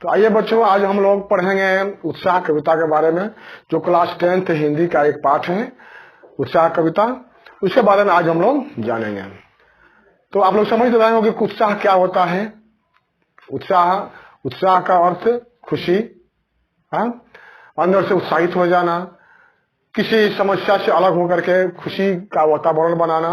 तो आइए बच्चों, आज हम लोग पढ़ेंगे उत्साह कविता के बारे में, जो क्लास 10th हिंदी का एक पाठ है उत्साह कविता। उसके बारे में आज हम लोग जानेंगे। तो आप लोग समझ रहे होंगे कि उत्साह क्या होता है। उत्साह का अर्थ खुशी, अंदर से उत्साहित हो जाना, किसी समस्या से अलग होकर के खुशी का वातावरण बनाना,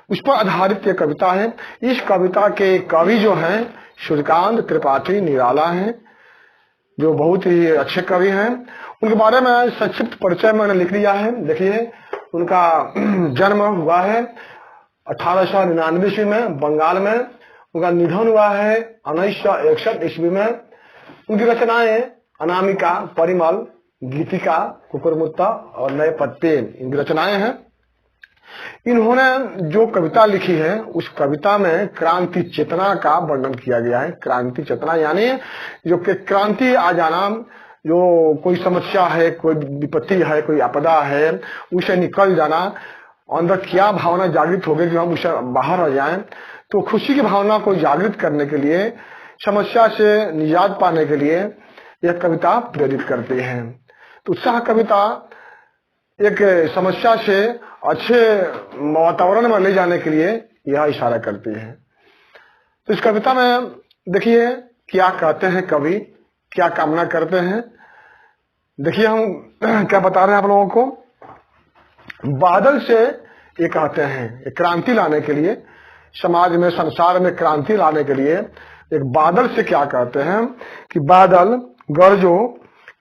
उस पर आधारित ये कविता है। इस कविता के कवि जो हैं सूर्यकांत त्रिपाठी निराला हैं, जो बहुत ही अच्छे कवि हैं। उनके बारे में संक्षिप्त परिचय मैंने लिख लिया है। देखिए, उनका जन्म हुआ है 1899 ईस्वी में बंगाल में। उनका निधन हुआ है 1961 ईस्वी में। उनकी रचनाएं अनामिका, परिमल, गीतिका, कुकुरमुत्ता और नए पत्ते इनकी रचनाएं हैं। इन्होंने जो कविता लिखी है उस कविता में क्रांति चेतना का वर्णन किया गया है। क्रांति चेतना यानी जो कि क्रांति आ जाना, जो कोई समस्या है, कोई विपत्ति है, कोई आपदा है, उसे निकल जाना, अंदर क्या भावना जागृत हो गई कि हम उसे बाहर आ जाएं। तो खुशी की भावना को जागृत करने के लिए, समस्या से निजात पाने के लिए यह कविता प्रेरित करती है। तो उत्साह कविता एक समस्या से अच्छे वातावरण में ले जाने के लिए यह इशारा करती है। तो इस कविता में देखिए क्या कहते हैं कवि, क्या कामना करते हैं। देखिए हम क्या बता रहे हैं आप लोगों को। बादल से ये कहते हैं क्रांति लाने के लिए, समाज में, संसार में क्रांति लाने के लिए एक बादल से क्या कहते हैं कि बादल गरजो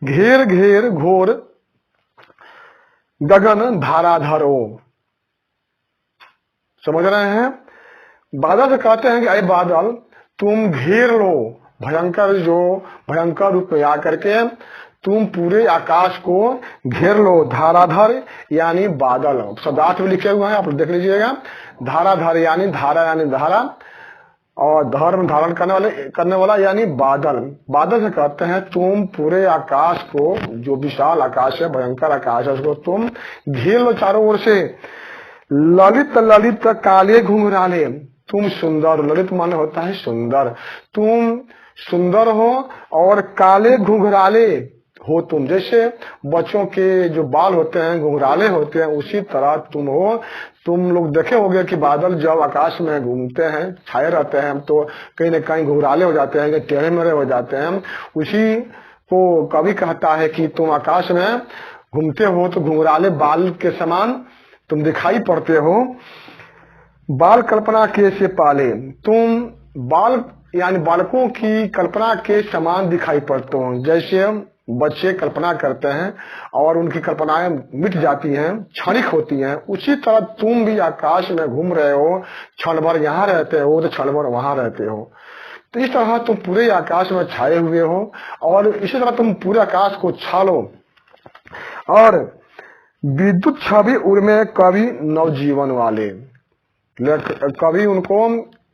घेर घेर घोर गगन धाराधरो। समझ रहे हैं। बादल से कहते हैं कि अरे बादल तुम घेर लो, भयंकर रूप में आकर के तुम पूरे आकाश को घेर लो। धाराधर यानी बादल, शब्दार्थ भी लिखे हुए हैं, आप देख लीजिएगा। धाराधर यानी धारा और धर्म धारण करने वाला यानी बादल। बादल से कहते हैं तुम पूरे आकाश को, जो विशाल आकाश है, भयंकर आकाश है, उसको तुम घेर लो चारों ओर से। ललित ललित काले घुंघराले, तुम सुंदर, ललित माने होता है सुंदर, तुम सुंदर हो और काले घुंघराले हो तुम। जैसे बच्चों के जो बाल होते हैं घुंघराले होते हैं, उसी तरह तुम हो। तुम लोग देखे होंगे कि बादल जब आकाश में घूमते हैं, छाए रहते हैं, तो कहीं न कहीं घुंघराले हो जाते हैं, कहीं टेढ़े मेढ़े हो जाते हैं। उसी को कवि कहता है कि तुम आकाश में घूमते हो तो घुंघराले बाल के समान तुम दिखाई पड़ते हो। बाल कल्पना के से पाले, तुम बाल यानी बालकों की कल्पना के समान दिखाई पड़ते हो। जैसे बच्चे कल्पना करते हैं और उनकी कल्पनाएं मिट जाती हैं, क्षणिक होती हैं, उसी तरह तुम भी आकाश में घूम रहे हो। क्षण भर यहाँ रहते हो तो क्षण भर वहां रहते हो। तो इस तरह तुम पूरे आकाश में छाए हुए हो और इसी तरह तुम पूरे आकाश को छा लो। और विद्युत छवि उर्मे कवि नवजीवन वाले, कवि उनको,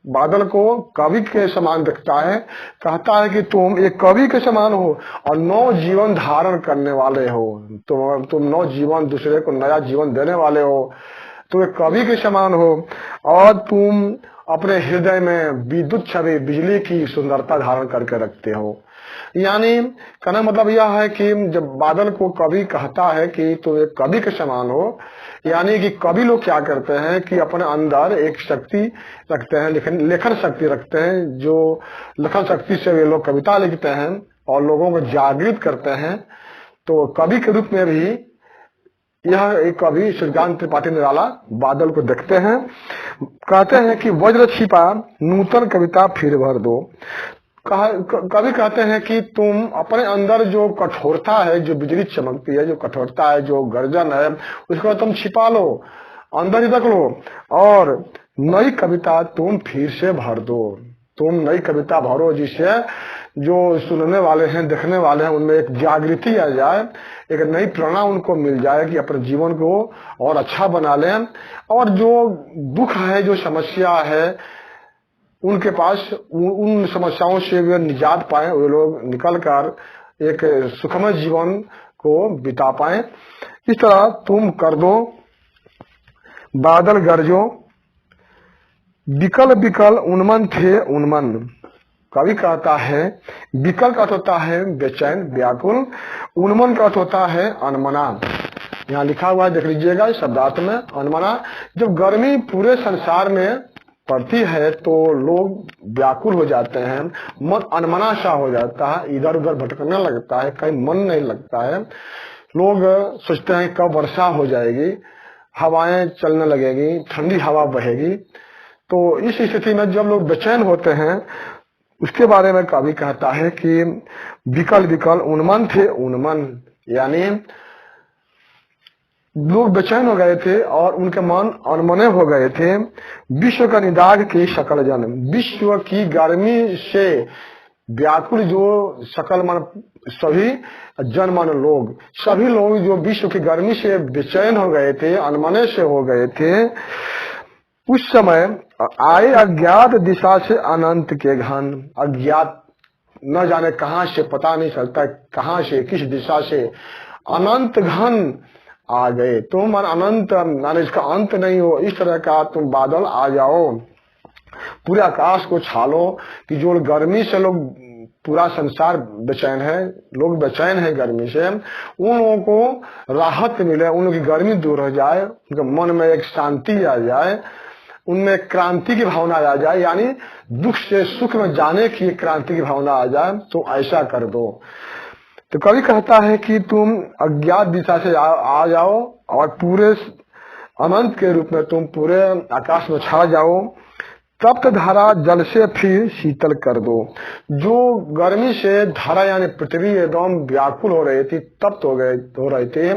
बादल को कवि के समान दिखता है। कहता है कि तुम एक कवि के समान हो और नव जीवन धारण करने वाले हो। तुम नव जीवन, दूसरे को नया जीवन देने वाले हो। तुम एक कवि के समान हो और तुम अपने हृदय में विद्युत छवि, बिजली की सुंदरता धारण करके रखते हो। यानी कहना मतलब यह है कि जब बादल को कवि कहता है कि तुम एक कवि के समान हो, यानी कि कवि लोग क्या करते हैं कि अपने अंदर एक शक्ति रखते हैं, लेखन शक्ति रखते हैं। जो लेखन शक्ति से वे लोग कविता लिखते हैं और लोगों को जागृत करते हैं। तो कवि के रूप में भी यह एक कवि सूर्यकांत त्रिपाठी निराला बादल को देखते हैं। कहते हैं कि वज्र छिपा नूतन कविता फिर भर दो। कवि कहते हैं कि तुम अपने अंदर जो कठोरता है, जो बिजली चमकती है, जो कठोरता है, जो गर्जन है, उसको तुम छिपा लो, अंदर ही रख लो और नई कविता तुम फिर से भर दो। तुम नई कविता भरो जिससे जो सुनने वाले हैं, देखने वाले हैं, उनमें एक जागृति आ जाए, एक नई प्रेरणा उनको मिल जाए कि अपने जीवन को और अच्छा बना लें। और जो दुख है, जो समस्या है, उनके पास उन समस्याओं से वे निजात पाए, वे लोग निकलकर एक सुखमय जीवन को बिता पाए। इस तरह तुम कर दो बादल गरजो, बिकल बिकल उन्मन थे उन्मन। कवि कहता है विकल का अर्थ होता है बेचैन, व्याकुल। उन्मन का अर्थ होता है अनमना। यहाँ लिखा हुआ है, देख लीजिएगा इस शब्दार्थ में, अनमना। जब गर्मी पूरे संसार में पड़ती है तो लोग व्याकुल हो जाते हैं, मन अनमना सा हो जाता है, इधर उधर भटकने लगता है, कहीं मन नहीं लगता है। लोग सोचते हैं कब वर्षा हो जाएगी, हवाएं चलने लगेगी, ठंडी हवा बहेगी। तो इस स्थिति में जब लोग बेचैन होते हैं, उसके बारे में कवि कहता है कि विकल विकल उन्मन थे। उन्मन यानी लोग बेचैन हो गए थे और उनके मन अनमने हो गए थे। विश्व का निदाग की सकल जन, विश्व की गर्मी से व्याकुल जो सकल मन, सभी जन मन लोग, सभी लोग जो विश्व की गर्मी से बेचैन हो गए थे, अनमने से हो गए थे, उस समय आए अज्ञात दिशा से अनंत के घन। अज्ञात न जाने कहां से, पता नहीं चलता कहां से, किस दिशा से अनंत घन आ गए। तुम अनंत माने इसका अंत नहीं हो, इस तरह का तुम बादल आ जाओ, पूरे आकाश को छालो कि जो गर्मी से लोग, पूरा संसार बेचैन है, लोग बेचैन है गर्मी से, उन लोगों को राहत मिले, उन लोगों की गर्मी दूर हो जाए, उनके मन में एक शांति आ जाए, उनमें क्रांति की भावना आ जाए, यानी दुख से सुख में जाने की क्रांति की भावना आ जाए। तो ऐसा कर दो। तो कवि कहता है कि तुम अज्ञात दिशा से आ जाओ और पूरे अनंत के रूप में तुम पूरे आकाश में छा जाओ। तप्त धारा जल से फिर शीतल कर दो। जो गर्मी से धारा यानी पृथ्वी एकदम व्याकुल हो रही थी, तप्त हो रहे थे,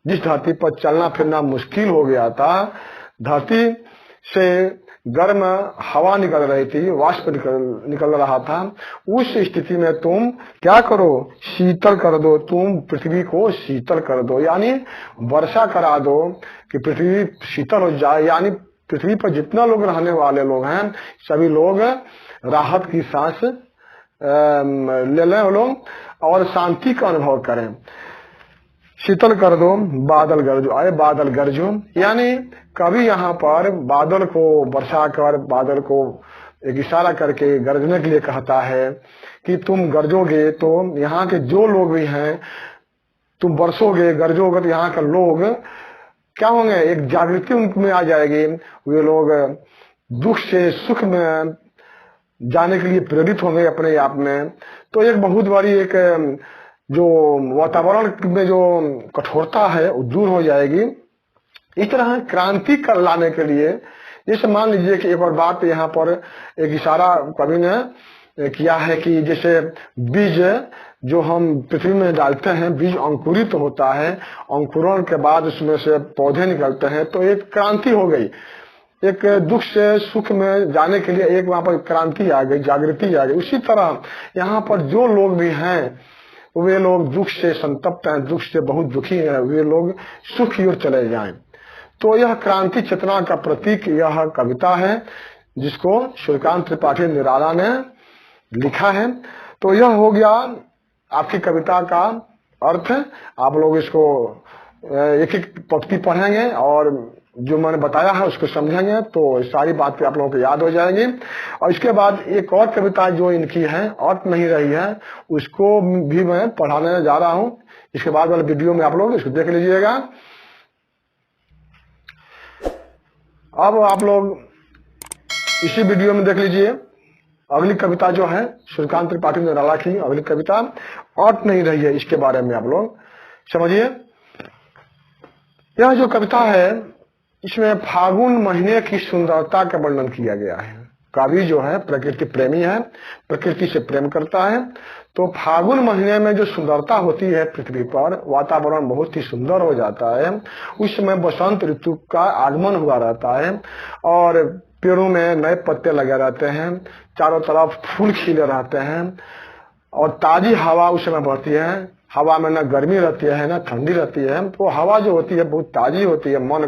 जिस धरती पर चलना फिरना मुश्किल हो गया था, धरती से गर्म हवा निकल रही थी, वाष्प निकल रहा था, उस स्थिति में तुम क्या करो, शीतल कर दो, तुम पृथ्वी को शीतल कर दो, यानी वर्षा करा दो कि पृथ्वी शीतल हो जाए, यानी पृथ्वी पर जितना लोग रहने वाले लोग हैं, सभी लोग राहत की सांस ले लें लोग और शांति का अनुभव करें। शीतल कर दो बादल गरजो, आए बादल गरजो, यानी कभी यहाँ पर बादल को वर्षा कर, बादल को एक इशारा करके गरजने के लिए कहता है कि तुम गरजोगे तो यहाँ के जो लोग भी हैं, तुम बरसोगे, गरजोगे तो यहाँ के लोग क्या होंगे, एक जागृति उनमें आ जाएगी। वे लोग दुख से सुख में जाने के लिए प्रेरित होंगे अपने आप में। तो एक बहुत बड़ी एक जो वातावरण में जो कठोरता है वो दूर हो जाएगी। इस तरह क्रांति कर लाने के लिए, जैसे मान लीजिए कि एक और बात यहाँ पर एक इशारा कवि ने किया है कि जैसे बीज जो हम पृथ्वी में डालते हैं, बीज अंकुरित होता है, अंकुरण के बाद उसमें से पौधे निकलते हैं, तो एक क्रांति हो गई, एक दुख से सुख में जाने के लिए एक वहां पर क्रांति आ गई, जागृति आ गई। उसी तरह यहाँ पर जो लोग भी हैं, वे लोग दुख से संतप्त हैं, दुख से बहुत दुखी हैं, वे लोग सुख की ओर चले जाएं। तो यह क्रांति चेतना का प्रतीक यह कविता है, जिसको सूर्यकांत त्रिपाठी निराला ने लिखा है। तो यह हो गया आपकी कविता का अर्थ। आप लोग इसको एक एक पंक्ति पढ़ेंगे और जो मैंने बताया है उसको समझेंगे तो सारी बातें आप लोगों को याद हो जाएंगी। और इसके बाद एक और कविता जो इनकी है, अर्थ नहीं रही है, उसको भी मैं पढ़ाने जा रहा हूं। इसके बाद वाले वीडियो में आप लोग इसको देख लीजिएगा। अब आप लोग इसी वीडियो में देख लीजिए अगली कविता जो है सूर्यकांत त्रिपाठी निराला की अगली कविता, अर्थ नहीं रही है, इसके बारे में आप लोग समझिए। यह जो कविता है इसमें फागुन महीने की सुंदरता का वर्णन किया गया है। कवि जो है प्रकृति प्रेमी है, प्रकृति से प्रेम करता है। तो फागुन महीने में जो सुंदरता होती है पृथ्वी पर, वातावरण बहुत ही सुंदर हो जाता है। उस समय बसंत ऋतु का आगमन हुआ रहता है और पेड़ों में नए पत्ते लगे रहते हैं, चारों तरफ फूल खिले रहते हैं और ताजी हवा उस समय बहती है। हवा में न गर्मी रहती है न ठंडी रहती है, तो हवा जो होती है बहुत ताजी होती है, मन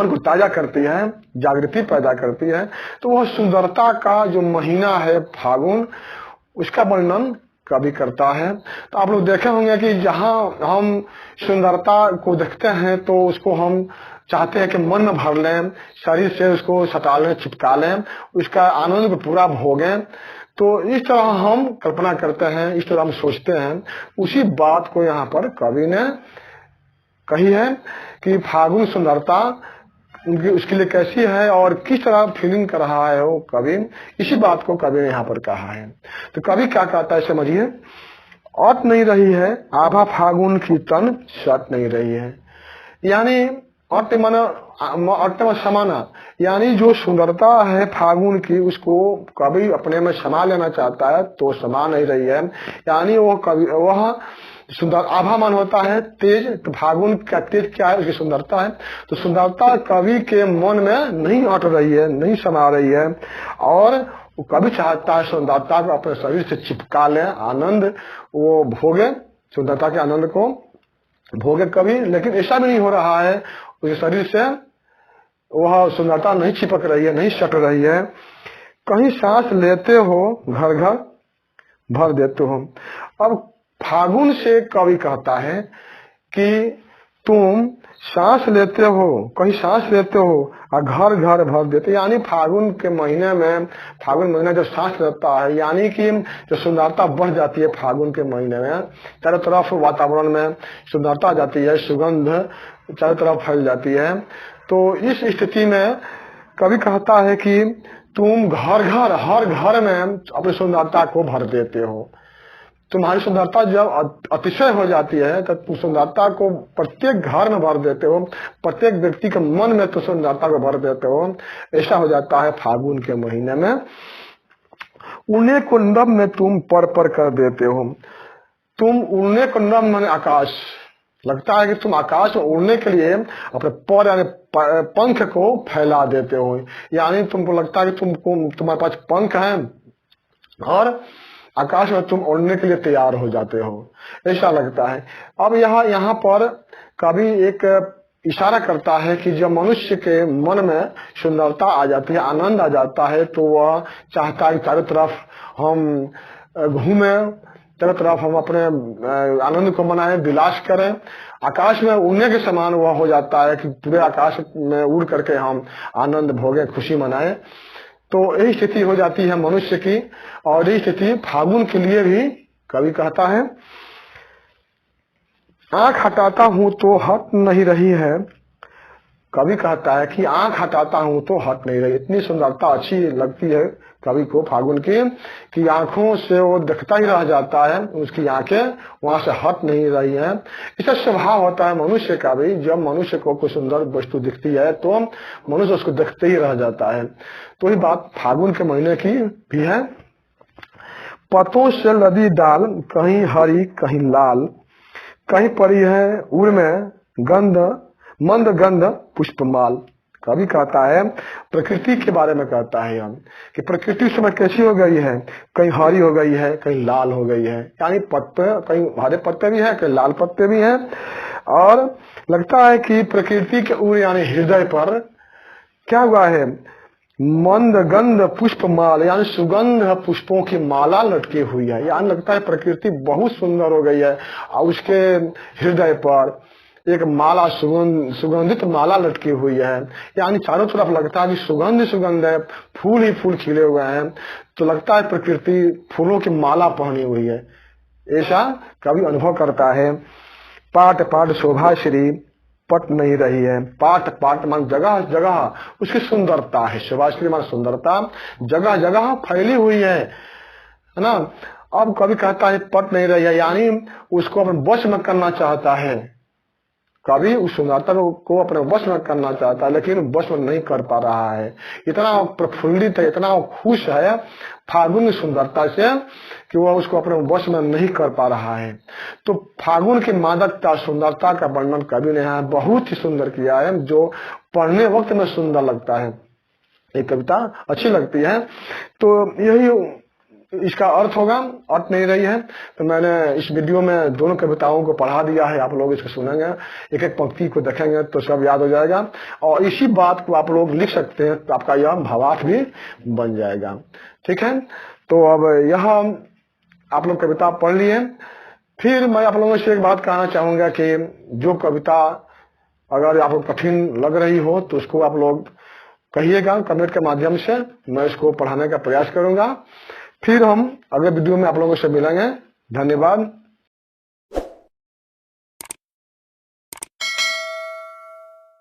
को ताजा करती है, जागृति पैदा करती है। तो वह सुंदरता का जो महीना है फागुन, उसका वर्णन कवि करता है। तो आप लोग देखे होंगे कि जहां हम सुंदरता को देखते हैं तो उसको हम चाहते हैं कि मन में भर लें, शरीर से उसको सटा लें, चिपका लें, उसका आनंद को पूरा भोगें। तो इस तरह हम कल्पना करते हैं, इस तरह हम सोचते हैं। उसी बात को यहाँ पर कवि ने कही है कि फागुन सुंदरता उसके लिए कैसी है और किस तरह फीलिंग कर रहा है वो कवि, इसी बात को कवि ने यहाँ पर कहा है। तो कवि क्या कहता है समझिए। अट नहीं रही है आभा फागुन की तन सट नहीं रही है, यानी अट मन समाना, यानी जो सुंदरता है फागुन की उसको कवि अपने में समा लेना चाहता है तो समा नहीं रही है। यानी वो कवि वह सुंदर आभा मन होता है तेज, तो फागुन का तेज क्या है, उसकी सुंदरता है। तो सुंदरता कवि के मन में नहीं अट रही है, नहीं समा रही है, और वो कवि चाहता है सुंदरता को अपने शरीर से चिपका ले, आनंद वो भोगे, सुंदरता के आनंद को भोगे कवि। लेकिन ऐसा भी नहीं हो रहा है, उसके शरीर से वह सुंदरता नहीं चिपक रही है, नहीं सट रही है। कहीं सांस लेते हो घर घर भर देते हो। अब फागुन से कवि कहता है कि तुम सांस लेते हो, कहीं सांस लेते हो और घर घर भर देते, यानी फागुन के महीने में, फागुन महीना जब सांस लेता है यानी कि जो सुंदरता बढ़ जाती है फागुन के महीने में, चारों तरफ वातावरण में सुंदरता आ जाती है, सुगंध चारों तरफ फैल जाती है। तो इस स्थिति में कवि कहता है कि तुम घर घर हर घर में अपनी सुंदरता को भर देते हो। तुम्हारी सुंदरता जब अतिशय हो जाती है तो तुम सुंदरता को प्रत्येक घर में भर देते हो, प्रत्येक व्यक्ति के मन में तो सुंदरता को भर देते हो। ऐसा हो जाता है फागुन के महीने में। उड़ने को नभ में तुम पर कर देते हो। तुम उड़ने को नभ माने आकाश, लगता है कि तुम आकाश में उड़ने के लिए अपने पर यानी पंख को फैला देते हो, यानी तुमको लगता है कि तुम्हारे पास पंख है और आकाश में तुम उड़ने के लिए तैयार हो जाते हो, ऐसा लगता है। अब यहाँ पर कवि एक इशारा करता है कि जब मनुष्य के मन में सुंदरता आ जाती है, आनंद आ जाता है, तो वह चाहता है चारों तरफ हम घूमे, चारों तरफ हम अपने आनंद को मनाएं, विलास करें। आकाश में उड़ने के समान वह हो जाता है कि पूरे आकाश में उड़ करके हम आनंद भोगे, खुशी मनाएं। तो यही स्थिति हो जाती है मनुष्य की, और यही स्थिति फागुन के लिए भी कवि कहता है। आंख हटाता हूं तो हट नहीं रही है, कवि कहता है कि आंख हटाता हूं तो हट नहीं रही। इतनी सुंदरता अच्छी लगती है कवि को फागुन की कि आंखों से वो देखता ही रह जाता है, उसकी आंखें वहां से हट नहीं रही हैं। इसका स्वभाव होता है मनुष्य का भी, जब मनुष्य को कोई सुंदर वस्तु दिखती है तो मनुष्य उसको देखते ही रह जाता है। तो ये बात फागुन के महीने की भी है। पतों से लदी डाल, कहीं हरी कहीं लाल, कहीं पड़ी है उड़ में गंध मंद गंध पुष्पमाल। कवि कहता है प्रकृति के बारे में, कहता है हम कि प्रकृति समय कैसी हो गई है, कहीं हरी हो गई है कहीं लाल हो गई है, यानी पत्ते कहीं हरे पत्ते भी है कहीं लाल पत्ते भी हैं। और लगता है कि प्रकृति के उड़ यानी हृदय पर क्या हुआ है, मंद गंध पुष्पमाल, यानी सुगंध पुष्पों की माला लटकी हुई है। यानी लगता है प्रकृति बहुत सुंदर हो गई है और उसके हृदय पर एक माला सुगंधित माला लटकी हुई है, यानी चारों तरफ लगता है कि सुगंध है, फूल ही फूल खिले हुए हैं। तो लगता है प्रकृति फूलों की माला पहनी हुई है, ऐसा कवि अनुभव करता है। पाट पाट शोभा श्री पट नहीं रही है। पाट पाट मान जगह जगह उसकी सुंदरता है, शोभा श्री मान सुंदरता जगह जगह फैली हुई है ना। अब कवि कहता है पट नहीं रही है, यानी उसको अपने वश में करना चाहता है। कवि उस सुंदरता को अपने वश में करना चाहता है लेकिन वश में नहीं कर पा रहा है। इतना प्रफुल्लित है, इतना खुश है फागुन की सुंदरता से कि वह उसको अपने वश में नहीं कर पा रहा है। तो फागुन की मादकता सुंदरता का वर्णन कवि ने यहाँ बहुत ही सुंदर किया है, जो पढ़ने वक्त में सुंदर लगता है। ये कविता अच्छी लगती है। तो यही इसका अर्थ होगा, अर्थ नहीं रही है। तो मैंने इस वीडियो में दोनों कविताओं को पढ़ा दिया है, आप लोग इसको सुनेंगे, एक एक पंक्ति को देखेंगे तो सब याद हो जाएगा और इसी बात को आप लोग लिख सकते हैं तो आपका यह भावार्थ भी बन जाएगा। ठीक है, तो अब यह आप लोग कविता पढ़ लिए। फिर मैं आप लोगों से एक बात कहना चाहूंगा कि जो कविता अगर आपको कठिन लग रही हो तो उसको आप लोग कहिएगा कमेंट के माध्यम से, मैं इसको पढ़ाने का प्रयास करूंगा। फिर हम अगले वीडियो में आप लोगों से मिलेंगे। धन्यवाद।